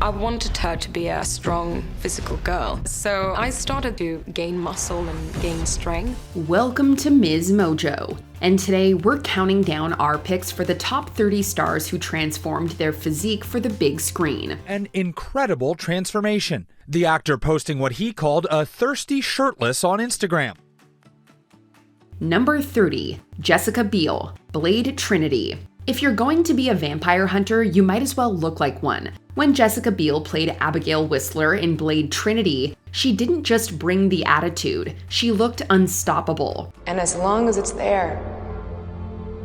I wanted her to be a strong physical girl. So I started to gain muscle and gain strength. Welcome to MsMojo. And today we're counting down our picks for the top 30 stars who transformed their physique for the big screen. An incredible transformation. The actor posting what he called a thirsty shirtless on Instagram. Number 30, Jessica Biel, Blade Trinity. If you're going to be a vampire hunter, you might as well look like one. When Jessica Biel played Abigail Whistler in Blade Trinity, she didn't just bring the attitude, she looked unstoppable. And as long as it's there,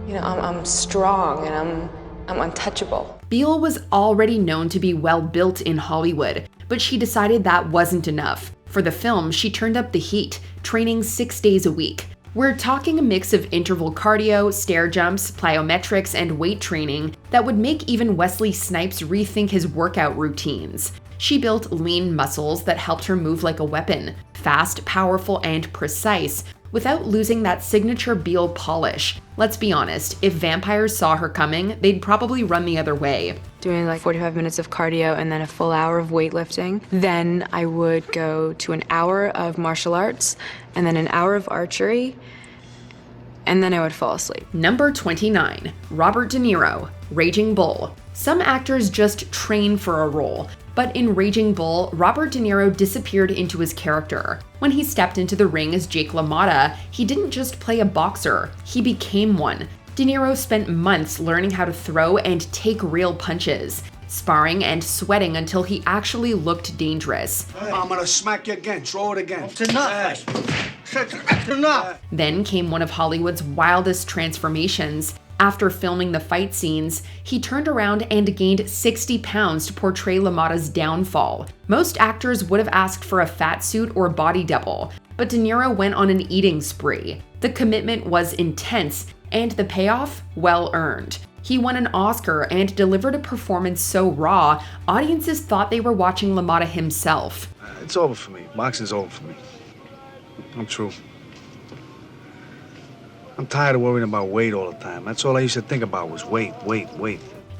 you know, I'm strong and I'm untouchable. Beal was already known to be well built in Hollywood, but she decided that wasn't enough. For the film, she turned up the heat, training 6 days a week. We're talking a mix of interval cardio, stair jumps, plyometrics, and weight training that would make even Wesley Snipes rethink his workout routines. She built lean muscles that helped her move like a weapon, fast, powerful, and precise, without losing that signature Beal polish. Let's be honest, if vampires saw her coming, they'd probably run the other way. Doing like 45 minutes of cardio and then a full hour of weightlifting. Then I would go to an hour of martial arts and then an hour of archery, and then I would fall asleep. Number 29, Robert De Niro, Raging Bull. Some actors just train for a role, but in Raging Bull, Robert De Niro disappeared into his character. When he stepped into the ring as Jake LaMotta, he didn't just play a boxer, he became one. De Niro spent months learning how to throw and take real punches, sparring and sweating until he actually looked dangerous. I'm gonna smack you again, throw it again. It's enough. It's enough. Then came one of Hollywood's wildest transformations. After filming the fight scenes, he turned around and gained 60 pounds to portray LaMotta's downfall. Most actors would have asked for a fat suit or body double, but De Niro went on an eating spree. The commitment was intense, and the payoff, well earned. He won an Oscar and delivered a performance so raw, audiences thought they were watching LaMotta himself. It's over for me. Boxing's over for me. I'm through. I'm tired of worrying about weight all the time. That's all I used to think about was weight.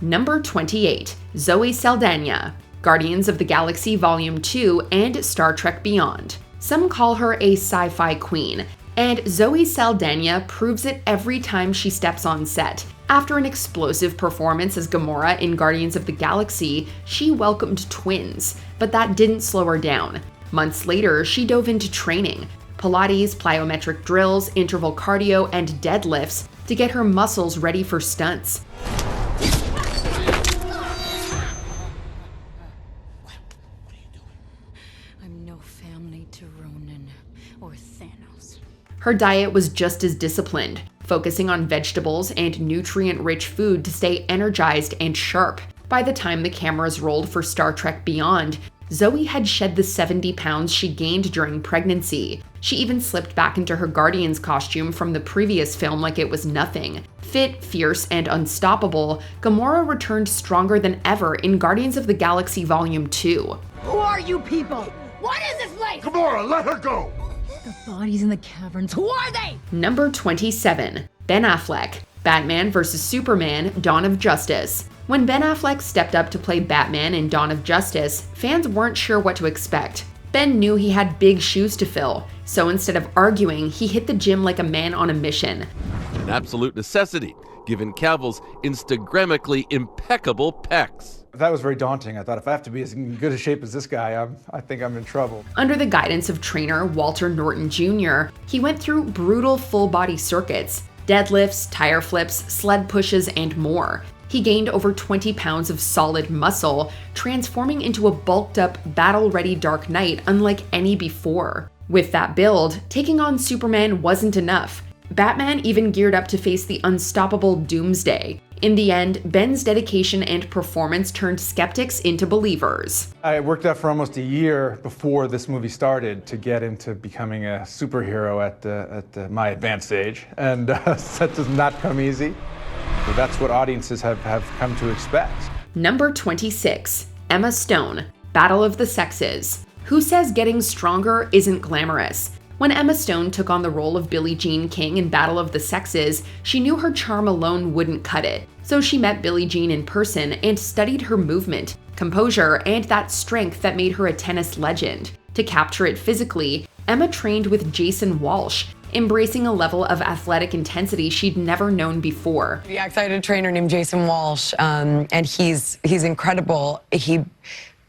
Number 28, Zoe Saldaa, Guardians of the Galaxy Volume 2 and Star Trek Beyond. Some call her a sci-fi queen, and Zoe Saldaa proves it every time she steps on set. After an explosive performance as Gamora in Guardians of the Galaxy, she welcomed twins, but that didn't slow her down. Months later, she dove into training, Pilates, plyometric drills, interval cardio, and deadlifts to get her muscles ready for stunts. What are you doing? I'm no family to Ronan or Thanos. Her diet was just as disciplined, focusing on vegetables and nutrient-rich food to stay energized and sharp. By the time the cameras rolled for Star Trek Beyond, Zoe had shed the 70 pounds she gained during pregnancy. She even slipped back into her Guardians costume from the previous film like it was nothing. Fit, fierce, and unstoppable, Gamora returned stronger than ever in Guardians of the Galaxy Volume 2. Who are you people? What is this place? Gamora, let her go! The bodies in the caverns. Who are they? Number 27, Ben Affleck, Batman vs. Superman, Dawn of Justice. When Ben Affleck stepped up to play Batman in Dawn of Justice, fans weren't sure what to expect. Ben knew he had big shoes to fill, so instead of arguing, he hit the gym like a man on a mission. An absolute necessity, given Cavill's Instagrammically impeccable pecs. That was very daunting. I thought if I have to be as in good a shape as this guy, I think I'm in trouble. Under the guidance of trainer Walter Norton Jr., he went through brutal full-body circuits, deadlifts, tire flips, sled pushes, and more. He gained over 20 pounds of solid muscle, transforming into a bulked-up, battle-ready Dark Knight unlike any before. With that build, taking on Superman wasn't enough. Batman even geared up to face the unstoppable Doomsday. In the end, Ben's dedication and performance turned skeptics into believers. I worked out for almost a year before this movie started to get into becoming a superhero at my advanced age, and that does not come easy. But that's what audiences have come to expect. Number 26, Emma Stone, Battle of the Sexes. Who says getting stronger isn't glamorous? When Emma Stone took on the role of Billie Jean King in Battle of the Sexes, she knew her charm alone wouldn't cut it. So she met Billie Jean in person and studied her movement, composure, and that strength that made her a tennis legend. To capture it physically, Emma trained with Jason Walsh, embracing a level of athletic intensity she'd never known before. Yeah, I had a trainer named Jason Walsh, and he's incredible. He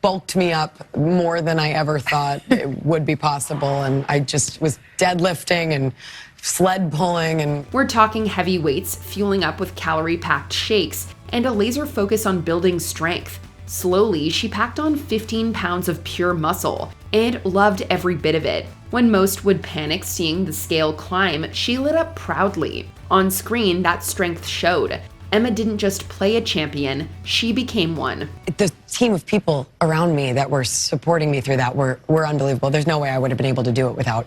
bulked me up more than I ever thought it would be possible, and I just was deadlifting and sled pulling. And we're talking heavy weights, fueling up with calorie-packed shakes, and a laser focus on building strength. Slowly, she packed on 15 pounds of pure muscle and loved every bit of it. When most would panic seeing the scale climb, she lit up proudly. On screen, that strength showed. Emma didn't just play a champion, she became one. The team of people around me that were supporting me through that were unbelievable. There's no way I would have been able to do it without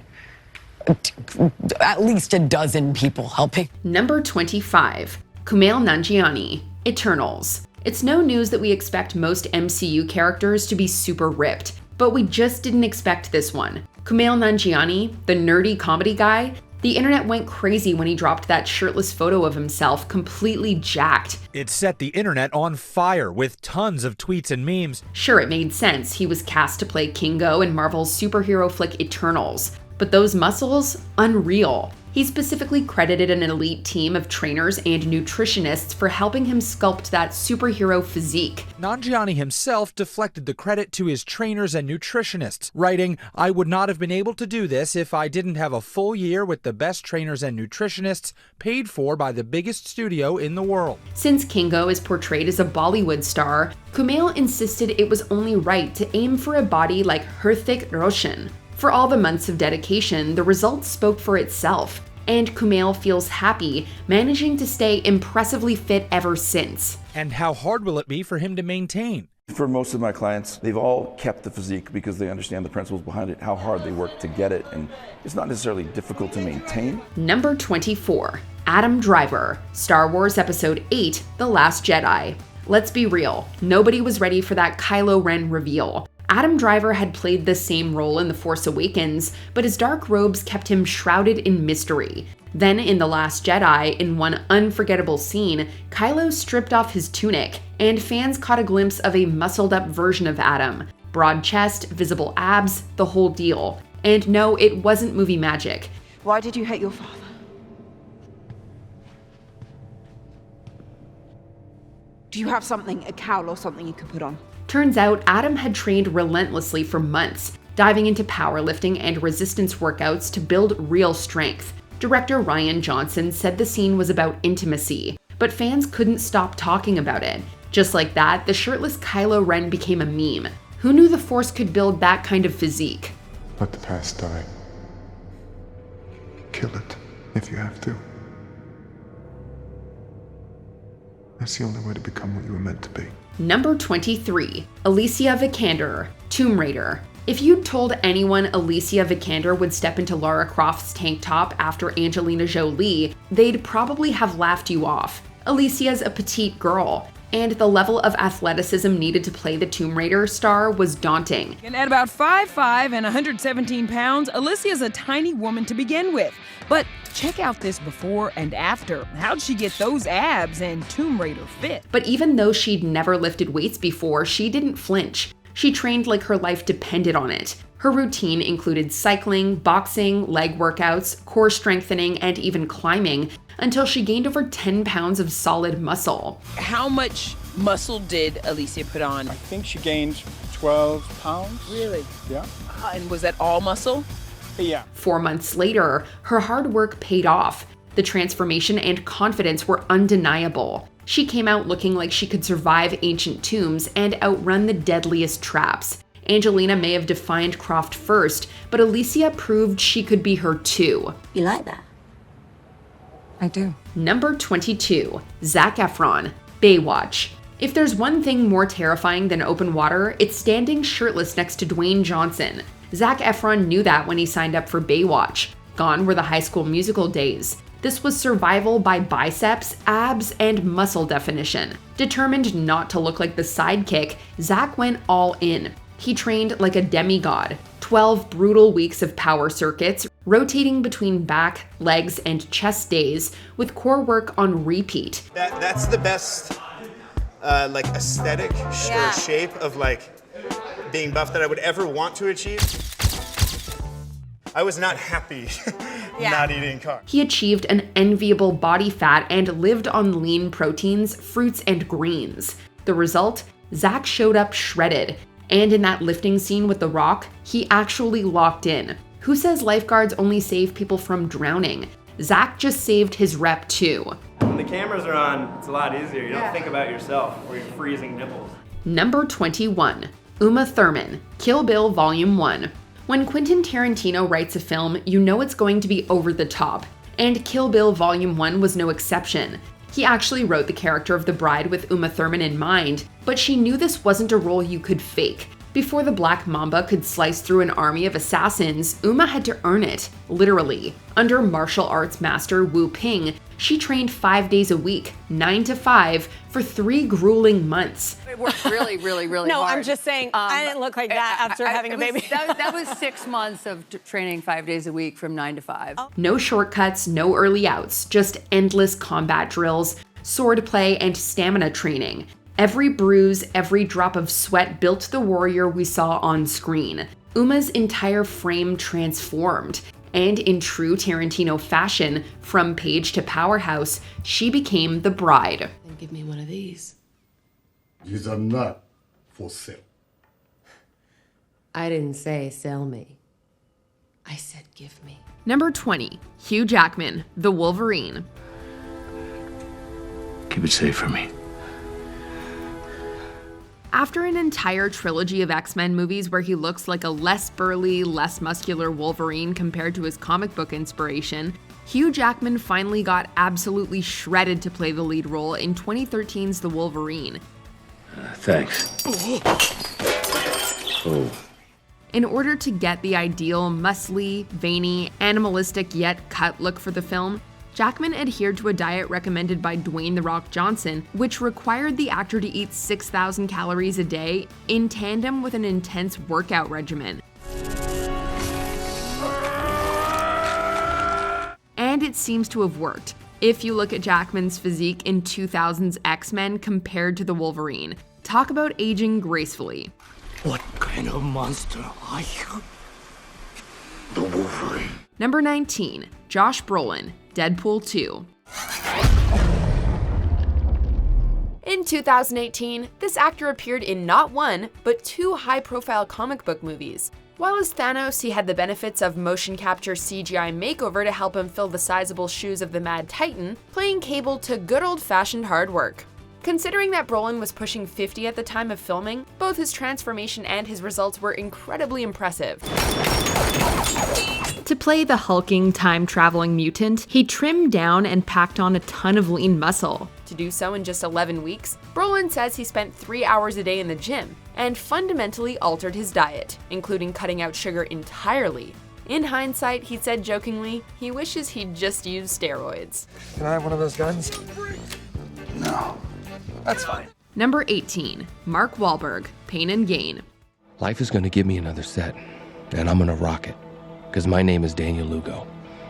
at least a dozen people helping. Number 25, Kumail Nanjiani, Eternals. It's no news that we expect most MCU characters to be super ripped, but we just didn't expect this one. Kumail Nanjiani, the nerdy comedy guy, the internet went crazy when he dropped that shirtless photo of himself completely jacked. It set the internet on fire with tons of tweets and memes. Sure, it made sense. He was cast to play Kingo in Marvel's superhero flick Eternals. But those muscles? Unreal. He specifically credited an elite team of trainers and nutritionists for helping him sculpt that superhero physique. Nanjiani himself deflected the credit to his trainers and nutritionists, writing, "I would not have been able to do this if I didn't have a full year with the best trainers and nutritionists paid for by the biggest studio in the world." Since Kingo is portrayed as a Bollywood star, Kumail insisted it was only right to aim for a body like Hrithik Roshan. For all the months of dedication, the results spoke for itself, and Kumail feels happy, managing to stay impressively fit ever since. And how hard will it be for him to maintain? For most of my clients, they've all kept the physique because they understand the principles behind it, how hard they work to get it, and it's not necessarily difficult to maintain. Number 24, Adam Driver, Star Wars Episode 8, The Last Jedi. Let's be real, nobody was ready for that Kylo Ren reveal. Adam Driver had played the same role in The Force Awakens, but his dark robes kept him shrouded in mystery. Then in The Last Jedi, in one unforgettable scene, Kylo stripped off his tunic, and fans caught a glimpse of a muscled-up version of Adam. Broad chest, visible abs, the whole deal. And no, it wasn't movie magic. Why did you hate your father? Do you have something, a cowl or something you could put on? Turns out Adam had trained relentlessly for months, diving into powerlifting and resistance workouts to build real strength. Director Rian Johnson said the scene was about intimacy, but fans couldn't stop talking about it. Just like that, the shirtless Kylo Ren became a meme. Who knew the Force could build that kind of physique? Let the past die. Kill it, if you have to. That's the only way to become what you were meant to be. Number 23, Alicia Vikander, Tomb Raider. If you'd told anyone Alicia Vikander would step into Lara Croft's tank top after Angelina Jolie, they'd probably have laughed you off. Alicia's a petite girl, and the level of athleticism needed to play the Tomb Raider star was daunting. And at about 5'5" and 117 pounds, Alicia's a tiny woman to begin with. But check out this before and after. How'd she get those abs and Tomb Raider fit? But even though she'd never lifted weights before, she didn't flinch. She trained like her life depended on it. Her routine included cycling, boxing, leg workouts, core strengthening, and even climbing, until she gained over 10 pounds of solid muscle. How much muscle did Alicia put on? I think she gained 12 pounds. Really? Yeah. And was that all muscle? Yeah. 4 months later, her hard work paid off. The transformation and confidence were undeniable. She came out looking like she could survive ancient tombs and outrun the deadliest traps. Angelina may have defined Croft first, but Alicia proved she could be her too. You like that? I do. Number 22, Zac Efron, Baywatch. If there's one thing more terrifying than open water, it's standing shirtless next to Dwayne Johnson. Zac Efron knew that when he signed up for Baywatch. Gone were the High School Musical days. This was survival by biceps, abs, and muscle definition. Determined not to look like the sidekick, Zac went all in. He trained like a demigod. 12 brutal weeks of power circuits, rotating between back, legs, and chest days, with core work on repeat. That's the best like aesthetic or shape of like being buff that I would ever want to achieve. I was not happy not eating carbs. He achieved an enviable body fat and lived on lean proteins, fruits, and greens. The result? Zac showed up shredded. And in that lifting scene with The Rock, he actually locked in. Who says lifeguards only save people from drowning? Zac just saved his rep too. When the cameras are on, it's a lot easier. You don't think about yourself or your freezing nipples. Number 21. Uma Thurman, Kill Bill Volume 1. When Quentin Tarantino writes a film, you know it's going to be over the top. And Kill Bill Volume 1 was no exception. He actually wrote the character of the bride with Uma Thurman in mind, but she knew this wasn't a role you could fake. Before the Black Mamba could slice through an army of assassins, Uma had to earn it, literally. Under martial arts master Wu Ping, she trained 5 days a week, 9 to 5, for 3 grueling months. It worked really, really, really no, hard. I'm just saying, I didn't look like that after having a baby. That was 6 months of training 5 days a week from 9 to 5. No shortcuts, no early outs, just endless combat drills, swordplay, and stamina training. Every bruise, every drop of sweat built the warrior we saw on screen. Uma's entire frame transformed. And in true Tarantino fashion, from page to powerhouse, she became the bride. And give me one of these. These are not for sale. I didn't say sell me. I said give me. Number 20. Hugh Jackman, the Wolverine. Keep it safe for me. After an entire trilogy of X-Men movies where he looks like a less burly, less muscular Wolverine compared to his comic book inspiration, Hugh Jackman finally got absolutely shredded to play the lead role in 2013's The Wolverine. Thanks. Oh. In order to get the ideal muscly, veiny, animalistic yet cut look for the film, Jackman adhered to a diet recommended by Dwayne "The Rock" Johnson, which required the actor to eat 6,000 calories a day in tandem with an intense workout regimen. And it seems to have worked, if you look at Jackman's physique in 2000's X-Men compared to the Wolverine. Talk about aging gracefully. What kind of monster are you? The Wolverine. Number 19. Josh Brolin, Deadpool 2. In 2018, this actor appeared in not one, but 2 high-profile comic book movies. While as Thanos, he had the benefits of motion capture CGI makeover to help him fill the sizable shoes of the Mad Titan, playing Cable took good old-fashioned hard work. Considering that Brolin was pushing 50 at the time of filming, both his transformation and his results were incredibly impressive. To play the hulking, time-traveling mutant, he trimmed down and packed on a ton of lean muscle. To do so in just 11 weeks, Brolin says he spent 3 hours a day in the gym and fundamentally altered his diet, including cutting out sugar entirely. In hindsight, he said jokingly, he wishes he'd just used steroids. Can I have one of those guns? No. That's fine. Number 18. Mark Wahlberg, Pain and Gain. Life is gonna give me another set, and I'm gonna rock it. Because my name is Daniel Lugo,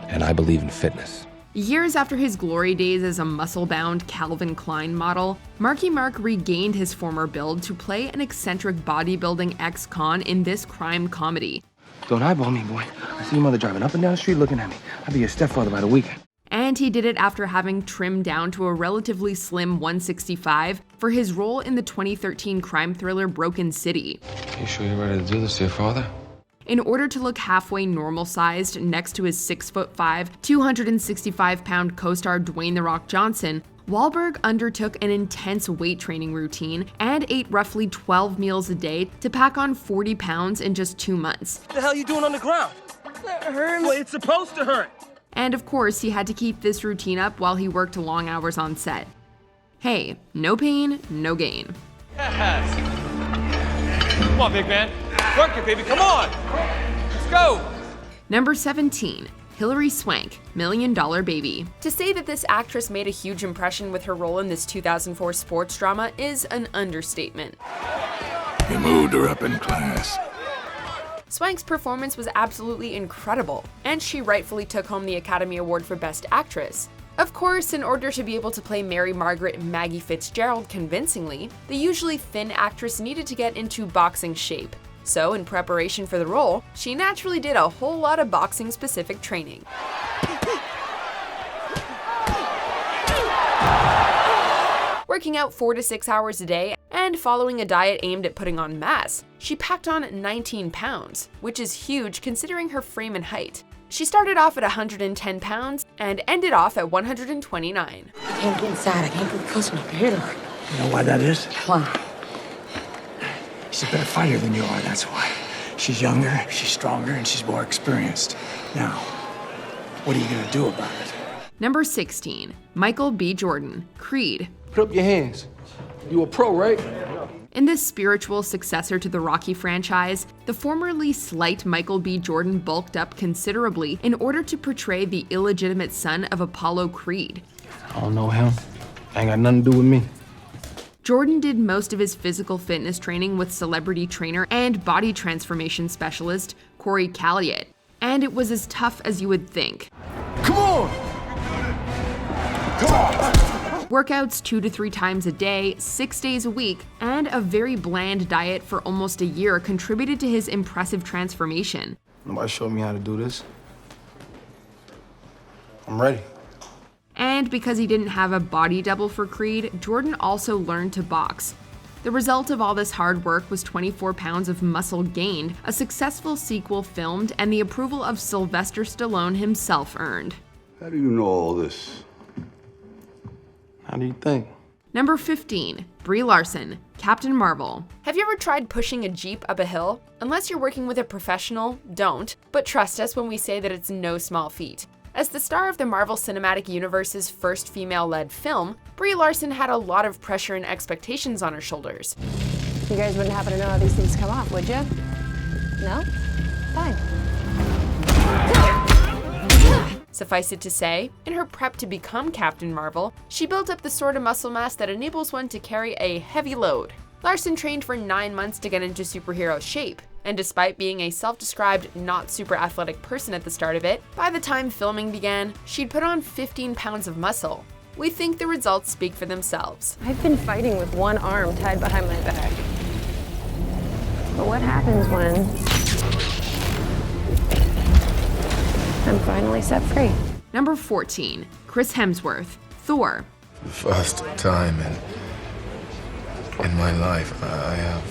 and I believe in fitness. Years after his glory days as a muscle-bound Calvin Klein model, Marky Mark regained his former build to play an eccentric bodybuilding ex-con in this crime comedy. Don't eyeball me, boy. I see your mother driving up and down the street looking at me. I'll be your stepfather by the weekend. And he did it after having trimmed down to a relatively slim 165 for his role in the 2013 crime thriller Broken City. You sure you're ready to do this to your father? In order to look halfway normal-sized next to his 6'5", 265-pound co-star Dwayne "The Rock" Johnson, Wahlberg undertook an intense weight training routine and ate roughly 12 meals a day to pack on 40 pounds in just 2 months. What the hell are you doing on the ground? That hurts. Well, it's supposed to hurt. And of course, he had to keep this routine up while he worked long hours on set. Hey, no pain, no gain. Come on, big man. Work it, baby. Come on. Let's go. Number 17. Hilary Swank, $1 Million Baby. To say that this actress made a huge impression with her role in this 2004 sports drama is an understatement. You moved her up in class. Swank's performance was absolutely incredible, and she rightfully took home the Academy Award for Best Actress. Of course, in order to be able to play Mary Margaret Maggie Fitzgerald convincingly, the usually thin actress needed to get into boxing shape. So, in preparation for the role, she naturally did a whole lot of boxing-specific training. Working out 4 to 6 hours a day and following a diet aimed at putting on mass, she packed on 19 pounds, which is huge considering her frame and height. She started off at 110 pounds and ended off at 129. I can't get inside. I can't put close enough to hit her. You know why that is? Why? She's a better fighter than you are, that's why. She's younger, she's stronger, and she's more experienced. Now, what are you gonna do about it? Number 16, Michael B. Jordan, Creed. Put up your hands. You a pro, right? In this spiritual successor to the Rocky franchise, the formerly slight Michael B. Jordan bulked up considerably in order to portray the illegitimate son of Apollo Creed. I don't know him. Ain't got nothing to do with me. Jordan did most of his physical fitness training with celebrity trainer and body transformation specialist Corey Calliot, and it was as tough as you would think. Come on! Come on! Workouts 2 to 3 times a day, 6 days a week, and a very bland diet for almost a year contributed to his impressive transformation. Nobody showed me how to do this. I'm ready. And because he didn't have a body double for Creed, Jordan also learned to box. The result of all this hard work was 24 pounds of muscle gained, a successful sequel filmed, and the approval of Sylvester Stallone himself earned. How do you know all this? How do you think? Number 15, Brie Larson, Captain Marvel. Have you ever tried pushing a Jeep up a hill? Unless you're working with a professional, don't, but trust us when we say that it's no small feat. As the star of the Marvel Cinematic Universe's first female-led film, Brie Larson had a lot of pressure and expectations on her shoulders. You guys wouldn't happen to know how these things come off, would you? No? Fine. Suffice it to say, in her prep to become Captain Marvel, she built up the sort of muscle mass that enables one to carry a heavy load. Larson trained for 9 months to get into superhero shape, and despite being a self-described not super athletic person at the start of it, by the time filming began, she'd put on 15 pounds of muscle. We think the results speak for themselves. I've been fighting with one arm tied behind my back. But what happens when I'm finally set free? Number 14, Chris Hemsworth, Thor. For the first time in my life, I have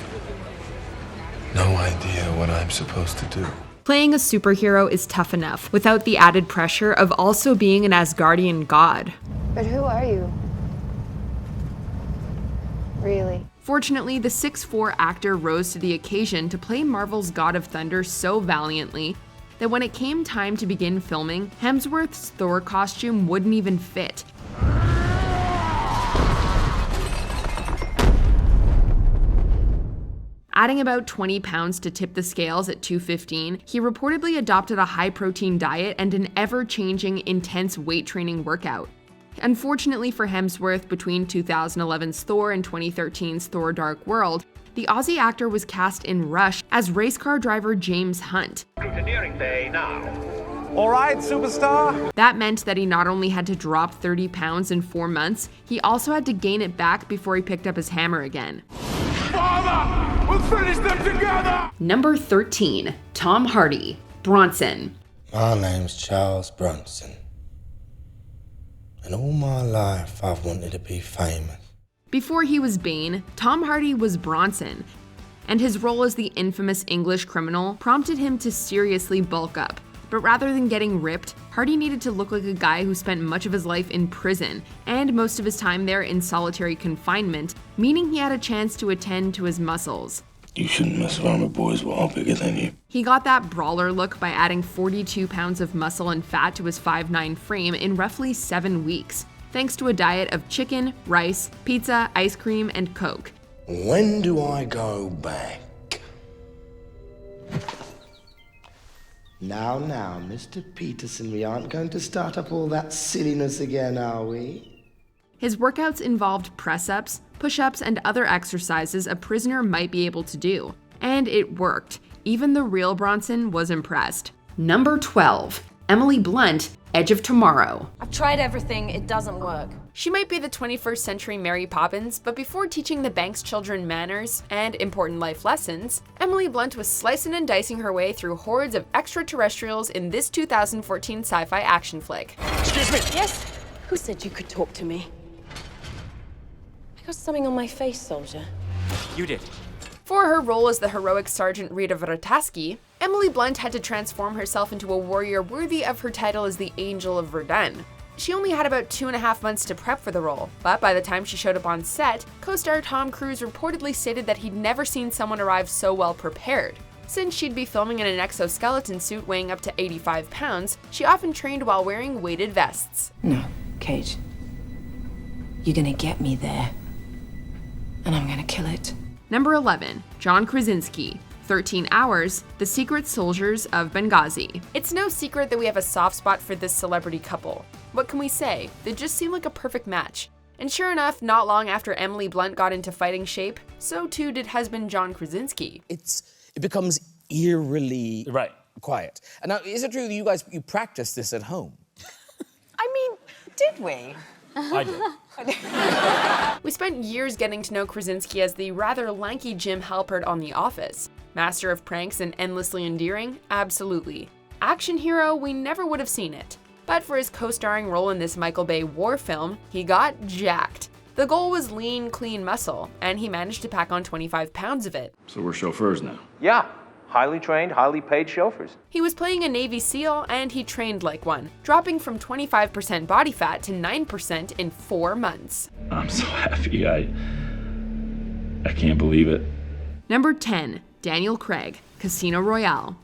no idea what I'm supposed to do. Playing a superhero is tough enough, without the added pressure of also being an Asgardian god. But who are you? Really? Fortunately, the 6'4" actor rose to the occasion to play Marvel's God of Thunder so valiantly that when it came time to begin filming, Hemsworth's Thor costume wouldn't even fit. Adding about 20 pounds to tip the scales at 215, he reportedly adopted a high-protein diet and an ever-changing, intense weight training workout. Unfortunately for Hemsworth, between 2011's Thor and 2013's Thor: Dark World, the Aussie actor was cast in Rush as race car driver James Hunt. Engineering day now. All right, superstar. That meant that he not only had to drop 30 pounds in 4 months, he also had to gain it back before he picked up his hammer again. Father, we'll finish them together! Number 13, Tom Hardy, Bronson. My name's Charles Bronson. And all my life I've wanted to be famous. Before he was Bane, Tom Hardy was Bronson, and his role as the infamous English criminal prompted him to seriously bulk up. But rather than getting ripped, Hardy needed to look like a guy who spent much of his life in prison, and most of his time there in solitary confinement, meaning he had a chance to attend to his muscles. You shouldn't mess around with boys who are bigger than you. He got that brawler look by adding 42 pounds of muscle and fat to his 5'9" frame in roughly 7 weeks, thanks to a diet of chicken, rice, pizza, ice cream, and Coke. When do I go back? Now, Mr. Peterson, we aren't going to start up all that silliness again, are we? His workouts involved press-ups, push-ups, and other exercises a prisoner might be able to do. And it worked. Even the real Bronson was impressed. Number 12, Emily Blunt, Edge of Tomorrow. I've tried everything, it doesn't work. She might be the 21st century Mary Poppins, but before teaching the Banks children manners and important life lessons, Emily Blunt was slicing and dicing her way through hordes of extraterrestrials in this 2014 sci-fi action flick. Excuse me. Yes? Who said you could talk to me? I got something on my face, soldier. You did. For her role as the heroic Sergeant Rita Vrataski, Emily Blunt had to transform herself into a warrior worthy of her title as the Angel of Verdun. She only had about 2.5 months to prep for the role, but by the time she showed up on set, co-star Tom Cruise reportedly stated that he'd never seen someone arrive so well prepared. Since she'd be filming in an exoskeleton suit weighing up to 85 pounds, she often trained while wearing weighted vests. No, Kate. You're gonna get me there. And I'm gonna kill it. Number 11, John Krasinski. 13 Hours, The Secret Soldiers of Benghazi. It's no secret that we have a soft spot for this celebrity couple. What can we say? They just seem like a perfect match. And sure enough, not long after Emily Blunt got into fighting shape, so too did husband John Krasinski. It becomes eerily quiet. And now, is it true that you practice this at home? I mean, did we? I did. We spent years getting to know Krasinski as the rather lanky Jim Halpert on The Office. Master of pranks and endlessly endearing? Absolutely. Action hero? We never would have seen it. But for his co-starring role in this Michael Bay war film, he got jacked. The goal was lean, clean muscle, and he managed to pack on 25 pounds of it. So we're chauffeurs now? Yeah. Highly trained, highly paid chauffeurs. He was playing a Navy SEAL, and he trained like one, dropping from 25% body fat to 9% in 4 months. I'm so happy. I can't believe it. Number 10, Daniel Craig, Casino Royale.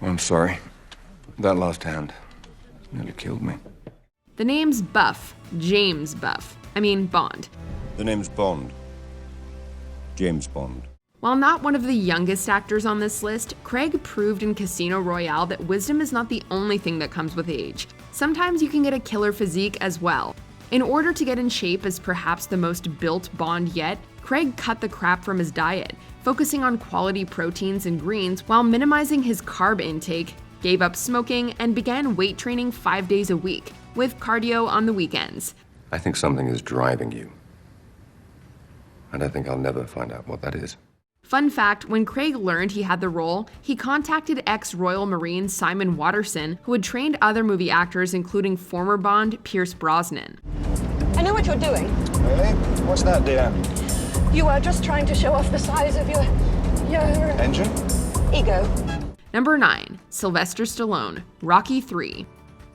Well, I'm sorry. That last hand nearly killed me. The name's Buff, James Buff. I mean Bond. The name's Bond. James Bond. While not one of the youngest actors on this list, Craig proved in Casino Royale that wisdom is not the only thing that comes with age. Sometimes you can get a killer physique as well. In order to get in shape as perhaps the most built Bond yet, Craig cut the crap from his diet, focusing on quality proteins and greens while minimizing his carb intake, gave up smoking, and began weight training 5 days a week, with cardio on the weekends. I think something is driving you. And I think I'll never find out what that is. Fun fact, when Craig learned he had the role, he contacted ex-Royal Marine Simon Watterson, who had trained other movie actors including former Bond Pierce Brosnan. I know what you're doing. Really? What's that, dear? You are just trying to show off the size of your Engine? ego. Number 9, Sylvester Stallone, Rocky III.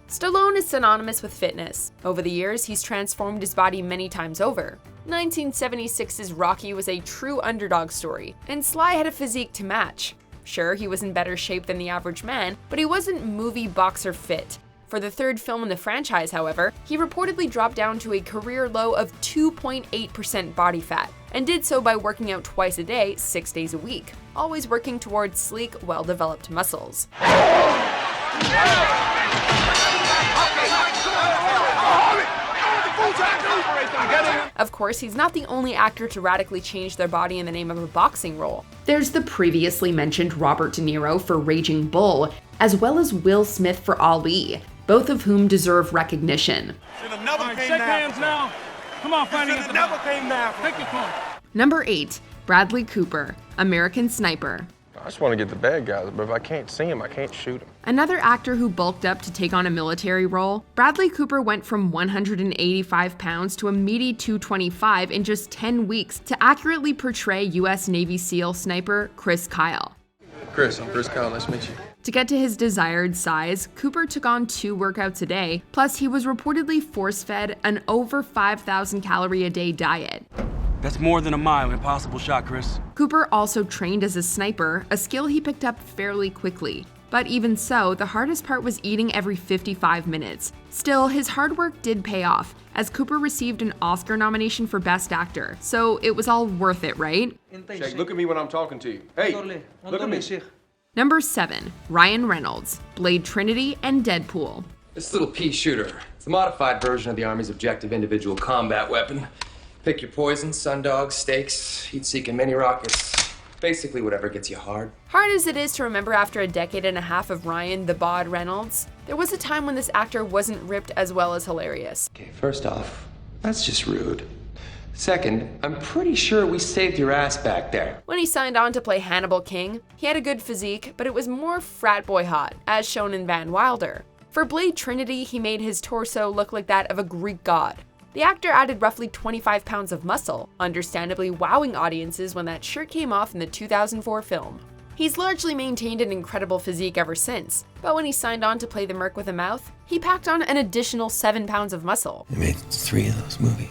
Stallone is synonymous with fitness. Over the years, he's transformed his body many times over. 1976's Rocky was a true underdog story, and Sly had a physique to match. Sure, he was in better shape than the average man, but he wasn't movie boxer fit. For the third film in the franchise, however, he reportedly dropped down to a career low of 2.8% body fat, and did so by working out twice a day, 6 days a week, always working towards sleek, well-developed muscles. Of course, he's not the only actor to radically change their body in the name of a boxing role. There's the previously mentioned Robert De Niro for Raging Bull, as well as Will Smith for Ali, both of whom deserve recognition. Shake hands now. Come on, Fanny. Never came now. Take your phone. Number 8, Bradley Cooper, American Sniper. I just want to get the bad guys, but if I can't see them, I can't shoot them. Another actor who bulked up to take on a military role, Bradley Cooper went from 185 pounds to a meaty 225 in just 10 weeks to accurately portray U.S. Navy SEAL sniper Chris Kyle. Chris, I'm Chris Kyle. Nice to meet you. To get to his desired size, Cooper took on 2 workouts a day, plus he was reportedly force-fed an over 5,000 calorie a day diet. That's more than a mile. Impossible shot, Chris. Cooper also trained as a sniper, a skill he picked up fairly quickly. But even so, the hardest part was eating every 55 minutes. Still, his hard work did pay off, as Cooper received an Oscar nomination for Best Actor, so it was all worth it, right? Shake, look at me when I'm talking to you. Hey, look at me. Number 7, Ryan Reynolds, Blade Trinity and Deadpool. This little pea shooter. It's the modified version of the Army's objective individual combat weapon. Pick your poison, sundogs, steaks, heat-seeking mini rockets. Basically, whatever gets you hard. Hard as it is to remember after a decade and a half of Ryan the Bod Reynolds, there was a time when this actor wasn't ripped as well as hilarious. Okay, first off, that's just rude. Second, I'm pretty sure we saved your ass back there. When he signed on to play Hannibal King, he had a good physique, but it was more frat boy hot, as shown in Van Wilder. For Blade Trinity, he made his torso look like that of a Greek god. The actor added roughly 25 pounds of muscle, understandably wowing audiences when that shirt came off in the 2004 film. He's largely maintained an incredible physique ever since, but when he signed on to play the Merc with a Mouth, he packed on an additional 7 pounds of muscle. He made 3 of those movies.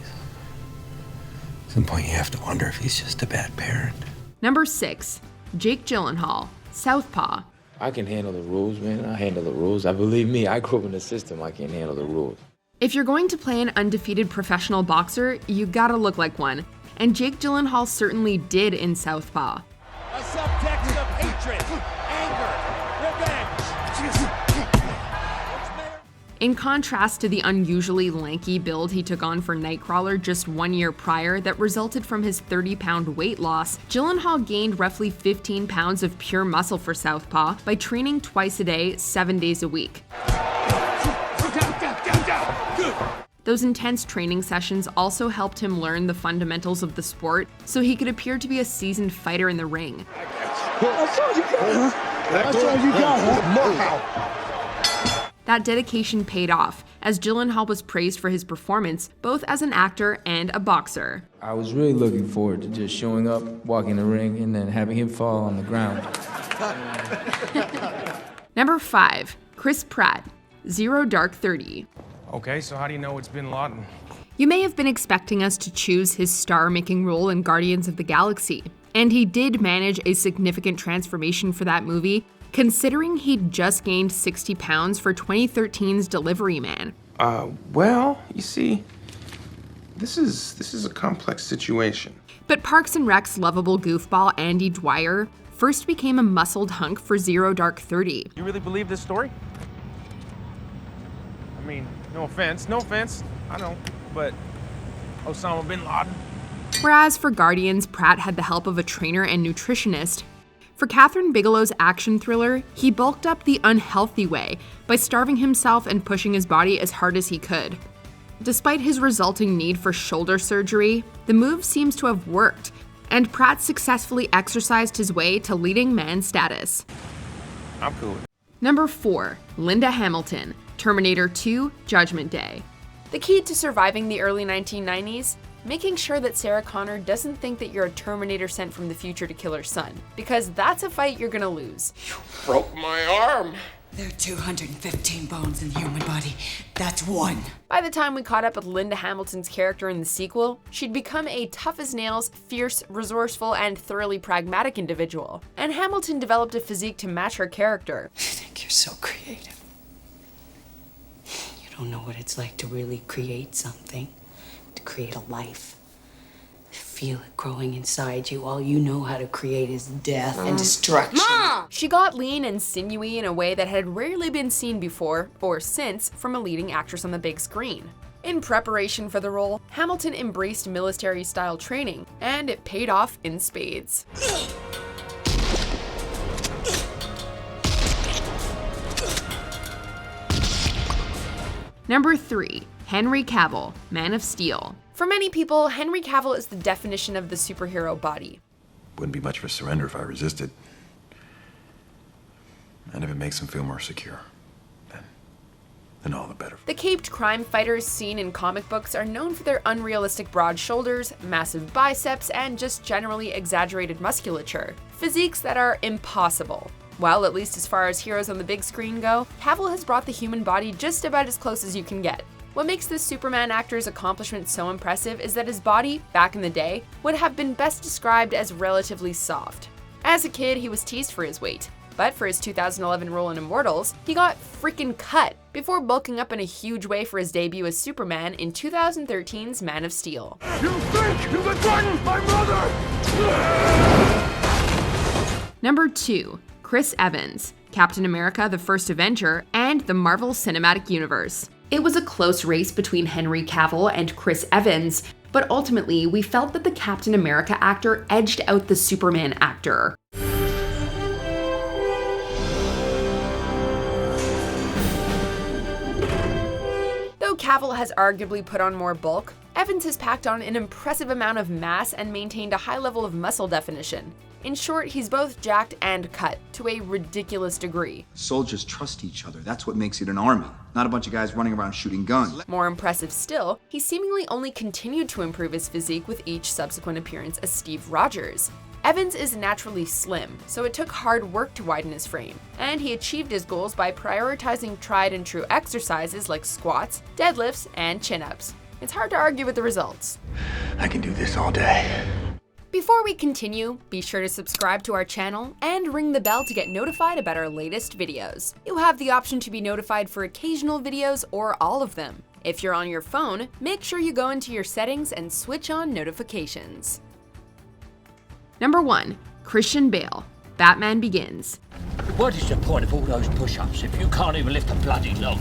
At some point you have to wonder if he's just a bad parent. Number 6. Jake Gyllenhaal, Southpaw. I can handle the rules, man. I handle the rules. Believe me, I grew up in the system. I can handle the rules. If you're going to play an undefeated professional boxer, you gotta look like one. And Jake Gyllenhaal certainly did in Southpaw. A subtext of hatred, anger, revenge. In contrast to the unusually lanky build he took on for Nightcrawler just 1 year prior that resulted from his 30-pound weight loss, Gyllenhaal gained roughly 15 pounds of pure muscle for Southpaw by training twice a day, 7 days a week. Those intense training sessions also helped him learn the fundamentals of the sport, so he could appear to be a seasoned fighter in the ring. That's all you got, huh? That's all you got, huh? That dedication paid off, as Gyllenhaal was praised for his performance, both as an actor and a boxer. I was really looking forward to just showing up, walking the ring, and then having him fall on the ground. Number 5. Chris Pratt, Zero Dark 30. Okay, so how do you know it's Bin Laden? You may have been expecting us to choose his star-making role in Guardians of the Galaxy, and he did manage a significant transformation for that movie, considering he'd just gained 60 pounds for 2013's Delivery Man. Well, you see, this is a complex situation. But Parks and Rec's lovable goofball Andy Dwyer first became a muscled hunk for Zero Dark 30. You really believe this story? I mean, no offense, I know, but Osama Bin Laden? Whereas for Guardians, Pratt had the help of a trainer and nutritionist. For Catherine Bigelow's action thriller, he bulked up the unhealthy way by starving himself and pushing his body as hard as he could. Despite his resulting need for shoulder surgery, the move seems to have worked, and Pratt successfully exercised his way to leading man status. I'm cool. Number 4. Linda Hamilton, Terminator 2, Judgment Day. The key to surviving the early 1990s? Making sure that Sarah Connor doesn't think that you're a Terminator sent from the future to kill her son, because that's a fight you're gonna lose. You broke my arm! There are 215 bones in the human body. That's 1. By the time we caught up with Linda Hamilton's character in the sequel, she'd become a tough-as-nails, fierce, resourceful, and thoroughly pragmatic individual. And Hamilton developed a physique to match her character. I think you're so creative. You don't know what it's like to really create something. To create a life. Feel it growing inside you. All you know how to create is death and destruction. Mom! She got lean and sinewy in a way that had rarely been seen before or since from a leading actress on the big screen. In preparation for the role, Hamilton embraced military-style training, and it paid off in spades. Number 3. Henry Cavill, Man of Steel. For many people, Henry Cavill is the definition of the superhero body. Wouldn't be much of a surrender if I resisted. And if it makes him feel more secure, then all the better. The caped crime fighters seen in comic books are known for their unrealistic broad shoulders, massive biceps, and just generally exaggerated musculature. Physiques that are impossible. Well, at least as far as heroes on the big screen go, Cavill has brought the human body just about as close as you can get. What makes this Superman actor's accomplishment so impressive is that his body, back in the day, would have been best described as relatively soft. As a kid, he was teased for his weight, but for his 2011 role in Immortals, he got freaking cut before bulking up in a huge way for his debut as Superman in 2013's Man of Steel. You think you can threaten my mother? Number 2. Chris Evans, Captain America: The First Avenger, and the Marvel Cinematic Universe. It was a close race between Henry Cavill and Chris Evans, but ultimately we felt that the Captain America actor edged out the Superman actor. Though Cavill has arguably put on more bulk, Evans has packed on an impressive amount of mass and maintained a high level of muscle definition. In short, he's both jacked and cut, to a ridiculous degree. Soldiers trust each other. That's what makes it an army, not a bunch of guys running around shooting guns. More impressive still, he seemingly only continued to improve his physique with each subsequent appearance as Steve Rogers. Evans is naturally slim, so it took hard work to widen his frame, and he achieved his goals by prioritizing tried and true exercises like squats, deadlifts, and chin-ups. It's hard to argue with the results. I can do this all day. Before we continue, be sure to subscribe to our channel and ring the bell to get notified about our latest videos. You have the option to be notified for occasional videos or all of them. If you're on your phone, make sure you go into your settings and switch on notifications. Number 1. Christian Bale, Batman Begins. What is the point of all those push-ups if you can't even lift a bloody log?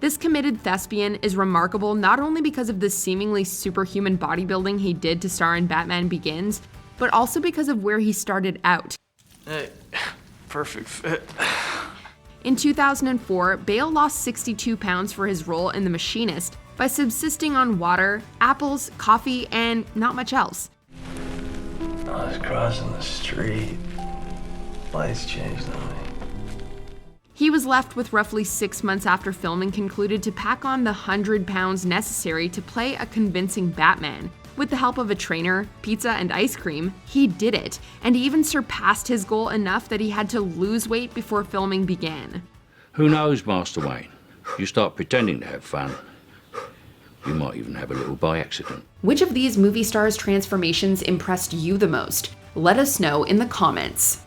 This committed thespian is remarkable not only because of the seemingly superhuman bodybuilding he did to star in Batman Begins, but also because of where he started out. Hey, perfect fit. In 2004, Bale lost 62 pounds for his role in The Machinist by subsisting on water, apples, coffee, and not much else. I was crossing the street. Lights changed on me. He was left with roughly 6 months after filming concluded to pack on the 100 pounds necessary to play a convincing Batman. With the help of a trainer, pizza, and ice cream, he did it, and he even surpassed his goal enough that he had to lose weight before filming began. Who knows, Master Wayne? You start pretending to have fun, you might even have a little by accident. Which of these movie stars' transformations impressed you the most? Let us know in the comments.